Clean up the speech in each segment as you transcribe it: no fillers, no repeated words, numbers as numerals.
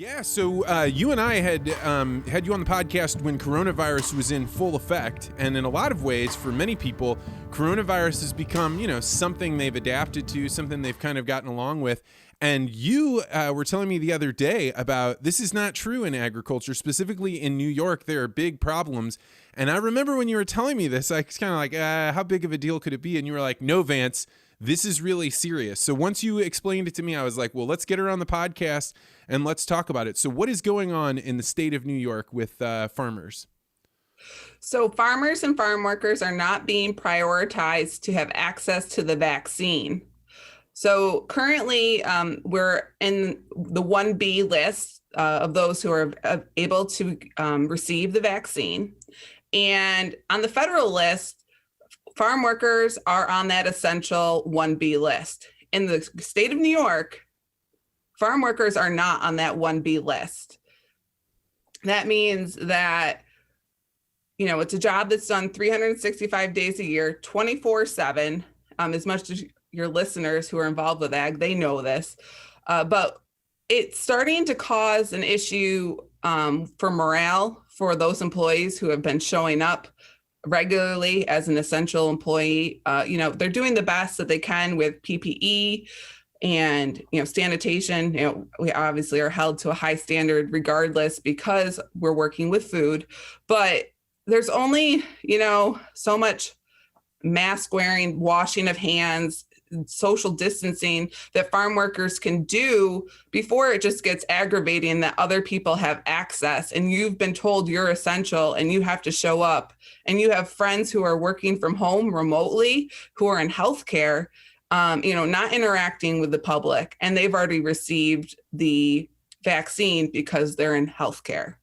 Yeah, so you and I had you on the podcast when coronavirus was in full effect, and in a lot of ways, for many people, coronavirus has become, something they've adapted to, something they've kind of gotten along with. And you were telling me the other day about this is not true in agriculture, specifically in New York. There are big problems. And I remember when you were telling me this, I was kind of like, how big of a deal could it be? And you were like, no, Vance, this is really serious. So once you explained it to me, I was like, well, let's get her on the podcast and let's talk about it. So what is going on in the state of New York with farmers? So farmers and farm workers are not being prioritized to have access to the vaccine. So currently, we're in the 1B list of those who are able to receive the vaccine. And on the federal list, farm workers are on that essential 1B list. In the state of New York, farm workers are not on that 1B list. That means that, it's a job that's done 365 days a year, 24/7, as much as your listeners who are involved with ag, they know this, but it's starting to cause an issue for morale for those employees who have been showing up regularly as an essential employee. They're doing the best that they can with PPE and, sanitation. We obviously are held to a high standard regardless because we're working with food, but there's only, so much mask wearing, washing of hands, social distancing that farm workers can do before it just gets aggravating that other people have access and you've been told you're essential and you have to show up, and you have friends who are working from home remotely who are in healthcare, not interacting with the public, and they've already received the vaccine because they're in healthcare.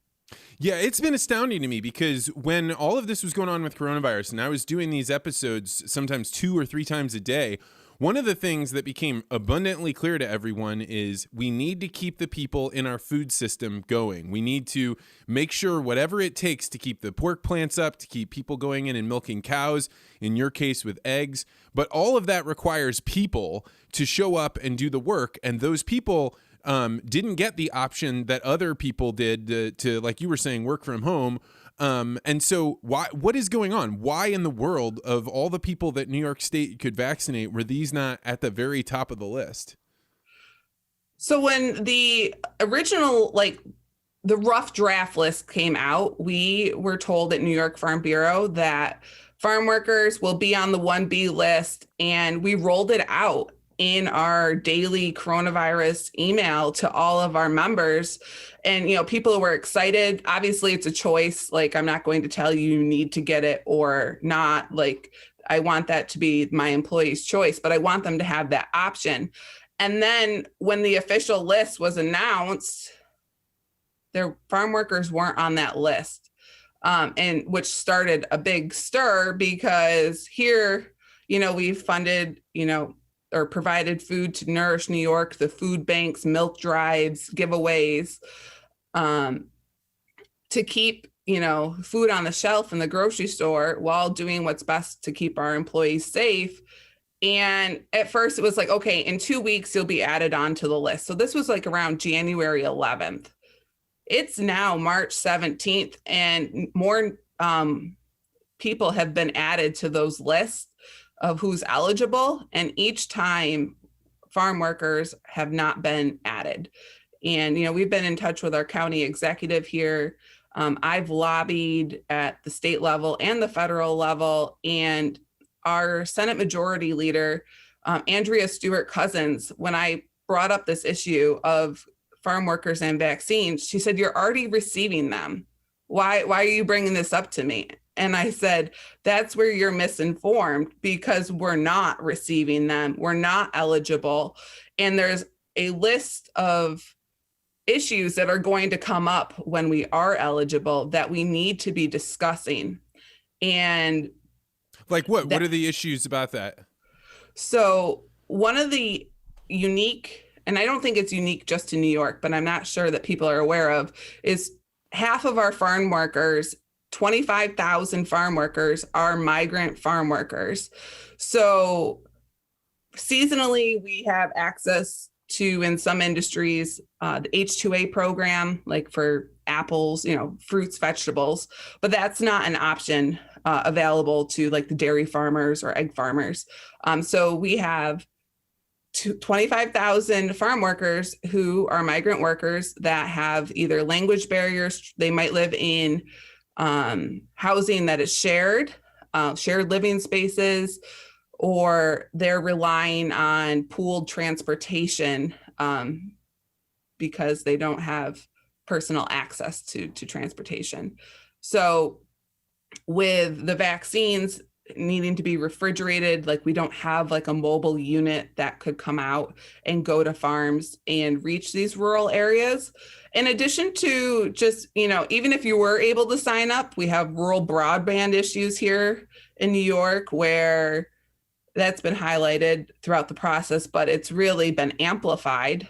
Yeah, it's been astounding to me because when all of this was going on with coronavirus and I was doing these episodes sometimes 2 or 3 times a day, one of the things that became abundantly clear to everyone is we need to keep the people in our food system going. We need to make sure whatever it takes to keep the pork plants up, to keep people going in and milking cows, in your case with eggs. But all of that requires people to show up and do the work. And those people didn't get the option that other people did to, like you were saying, work from home. And so what is going on? Why in the world of all the people that New York State could vaccinate were these not at the very top of the list? So when the original, the rough draft list came out, we were told at New York Farm Bureau that farm workers will be on the 1B list, and we rolled it out in our daily coronavirus email to all of our members. And, people were excited. Obviously, it's a choice. I'm not going to tell you need to get it or not. I want that to be my employee's choice, but I want them to have that option. And then when the official list was announced, their farm workers weren't on that list, and which started a big stir because here, we've funded, or provided food to Nourish New York, the food banks, milk drives, giveaways, to keep, food on the shelf in the grocery store while doing what's best to keep our employees safe. And at first it was like, okay, in 2 weeks, you'll be added onto the list. So this was around January 11th. It's now March 17th, and more people have been added to those lists of who's eligible, and each time farm workers have not been added. And we've been in touch with our county executive here. I've lobbied at the state level and the federal level, and our Senate Majority Leader, Andrea Stewart-Cousins, when I brought up this issue of farm workers and vaccines, she said, "You're already receiving them. Why are you bringing this up to me?" And I said, that's where you're misinformed, because we're not receiving them. We're not eligible. And there's a list of issues that are going to come up when we are eligible that we need to be discussing. And what are the issues about that? So one of the unique, and I don't think it's unique just to New York, but I'm not sure that people are aware of, is half of our farm workers, 25,000 farm workers, are migrant farm workers. So seasonally, we have access to, in some industries, the H-2A program, like for apples, fruits, vegetables, but that's not an option available to like the dairy farmers or egg farmers. So we have 25,000 farm workers who are migrant workers that have either language barriers. They might live in housing that is shared living spaces, or they're relying on pooled transportation because they don't have personal access to transportation. So with the vaccines needing to be refrigerated, like we don't have like a mobile unit that could come out and go to farms and reach these rural areas. In addition to just, even if you were able to sign up, we have rural broadband issues here in New York where that's been highlighted throughout the process, but it's really been amplified.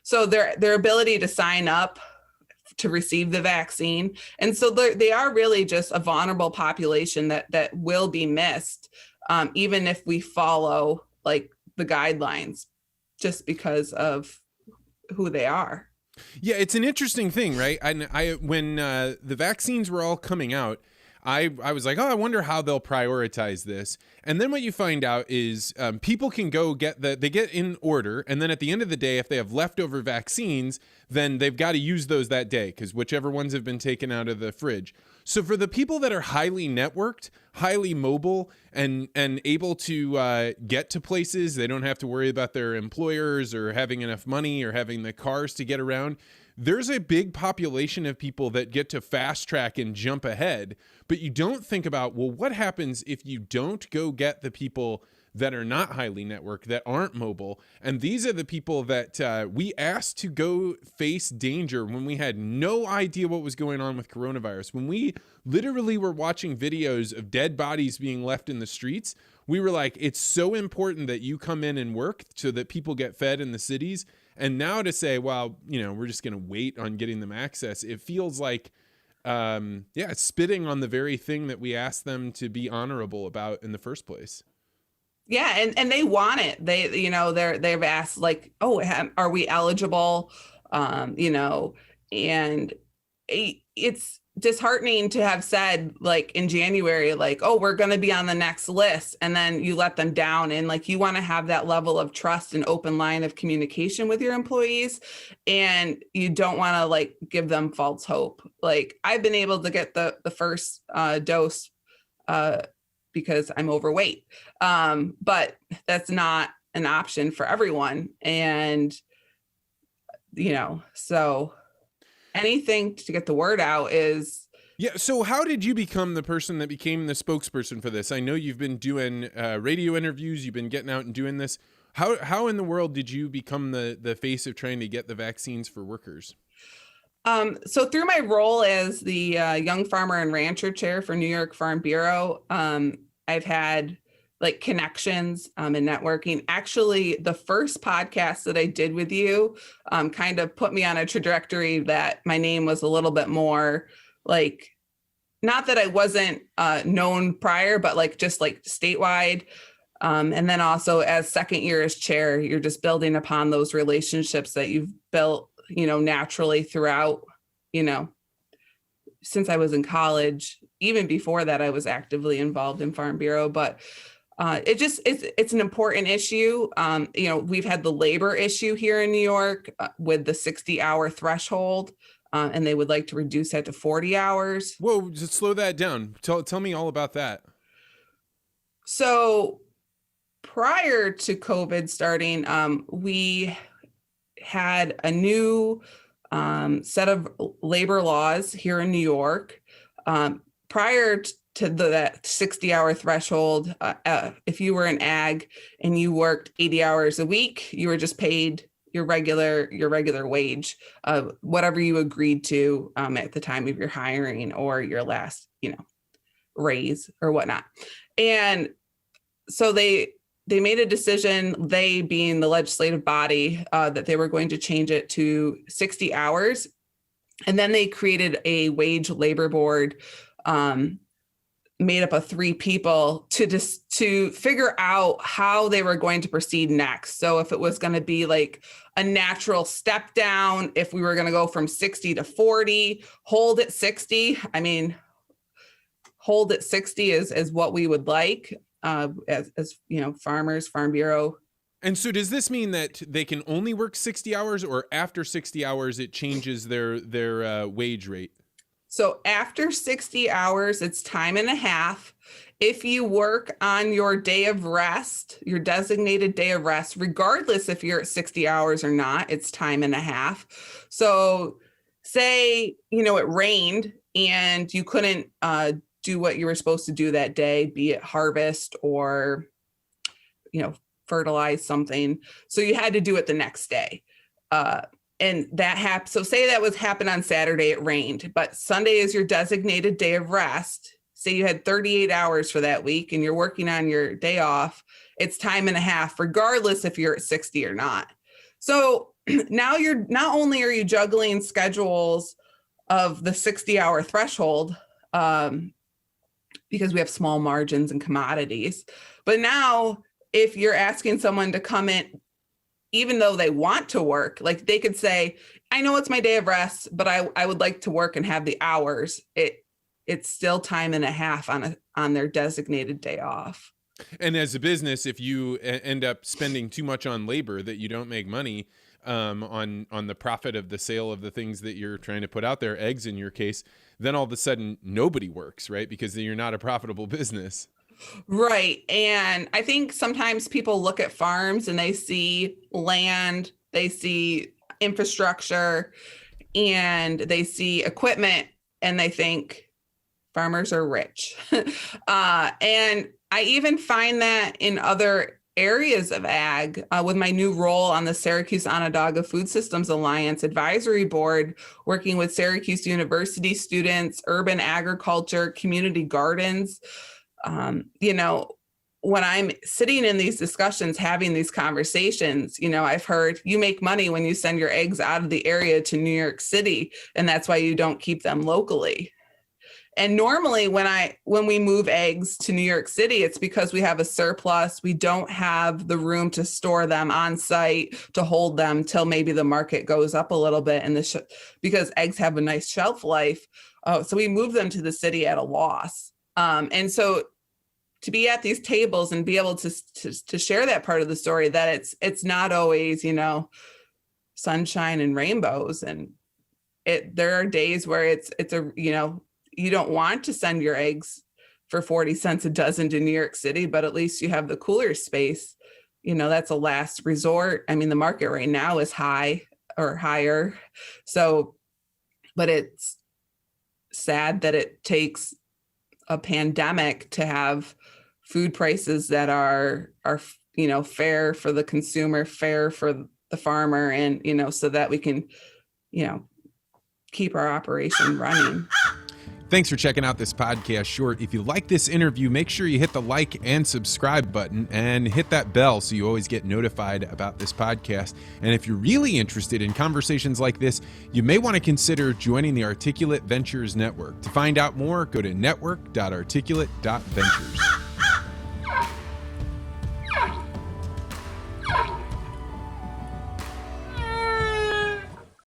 So their ability to sign up to receive the vaccine. And so they are really just a vulnerable population that will be missed, even if we follow like the guidelines, just because of who they are. Yeah, it's an interesting thing, right? When the vaccines were all coming out, I was like, oh, I wonder how they'll prioritize this. And then what you find out is people can go they get in order. And then at the end of the day, if they have leftover vaccines, then they've got to use those that day because whichever ones have been taken out of the fridge. So for the people that are highly networked, highly mobile, and able to get to places, they don't have to worry about their employers or having enough money or having the cars to get around. There's a big population of people that get to fast track and jump ahead, but you don't think about, well, what happens if you don't go get the people that are not highly networked, that aren't mobile? And these are the people that we asked to go face danger when we had no idea what was going on with coronavirus. When we literally were watching videos of dead bodies being left in the streets, we were like, it's so important that you come in and work so that people get fed in the cities. And now to say, well, we're just going to wait on getting them access, it feels like, it's spitting on the very thing that we asked them to be honorable about in the first place. Yeah, and they want it. They've asked like, oh, are we eligible? And it's disheartening to have said like in January, like, oh, we're going to be on the next list. And then you let them down. And like, you want to have that level of trust and open line of communication with your employees. And you don't want to like give them false hope. Like I've been able to get the first dose because I'm overweight. But that's not an option for everyone. And, so anything to get the word out is. Yeah. So how did you become the person that became the spokesperson for this? I know you've been doing radio interviews. You've been getting out and doing this. How in the world did you become the face of trying to get the vaccines for workers? So through my role as the Young Farmer and Rancher Chair for New York Farm Bureau, I've had like connections and networking. Actually, the first podcast that I did with you kind of put me on a trajectory that my name was a little bit more like, not that I wasn't known prior, but like just like statewide. And then also as second year as chair, you're just building upon those relationships that you've built, naturally throughout, since I was in college. Even before that, I was actively involved in Farm Bureau, but it's an important issue. We've had the labor issue here in New York with the 60-hour threshold, and they would like to reduce that to 40 hours. Whoa, just slow that down. Tell me all about that. So prior to COVID starting, we had a new set of labor laws here in New York. Prior to that 60-hour threshold, if you were an ag and you worked 80 hours a week, you were just paid your regular wage, whatever you agreed to at the time of your hiring or your last, raise or whatnot. And so they made a decision, they being the legislative body, that they were going to change it to 60 hours. And then they created a wage labor board made up of 3 people to figure out how they were going to proceed next. So if it was going to be like a natural step down, if we were going to go from 60 to 40, hold at 60. I mean, hold at 60 is what we would like as farmers, Farm Bureau. And so does this mean that they can only work 60 hours, or after 60 hours, it changes their wage rate? So after 60 hours, it's time and a half. If you work on your day of rest, your designated day of rest, regardless if you're at 60 hours or not, it's time and a half. So say, it rained and you couldn't do what you were supposed to do that day, be it harvest or, fertilize something. So you had to do it the next day. And that happened. So say that was happened on Saturday, it rained, but Sunday is your designated day of rest. Say you had 38 hours for that week and you're working on your day off, it's time and a half, regardless if you're at 60 or not. So now you're not only are you juggling schedules of the 60-hour threshold, because we have small margins and commodities, but now if you're asking someone to come in, even though they want to work, like they could say, I know it's my day of rest, but I would like to work and have the hours. It's still time and a half on their designated day off. And as a business, if you end up spending too much on labor that you don't make money on the profit of the sale of the things that you're trying to put out there, eggs in your case, then all of a sudden nobody works, right? Because then you're not a profitable business. Right. And I think sometimes people look at farms and they see land, they see infrastructure, and they see equipment, and they think farmers are rich. And I even find that in other areas of ag, with my new role on the Syracuse Onondaga Food Systems Alliance Advisory Board, working with Syracuse University students, urban agriculture, community gardens. When I'm sitting in these discussions, having these conversations, I've heard you make money when you send your eggs out of the area to New York City, and that's why you don't keep them locally. And normally when we move eggs to New York City, it's because we have a surplus. We don't have the room to store them on site, to hold them till maybe the market goes up a little bit, and because eggs have a nice shelf life. So we move them to the city at a loss. And so to be at these tables and be able to share that part of the story, that it's not always, sunshine and rainbows. And there are days where it's you don't want to send your eggs for 40 cents a dozen to New York City, but at least you have the cooler space. That's a last resort. I mean, the market right now is high or higher. So, but it's sad that it takes a pandemic to have food prices that are fair for the consumer, fair for the farmer, and so that we can keep our operation running. Thanks for checking out this podcast short. If you like this interview, make sure you hit the like and subscribe button and hit that bell so you always get notified about this podcast. And if you're really interested in conversations like this, you may want to consider joining the Articulate Ventures Network. To find out more, go to network.articulate.ventures.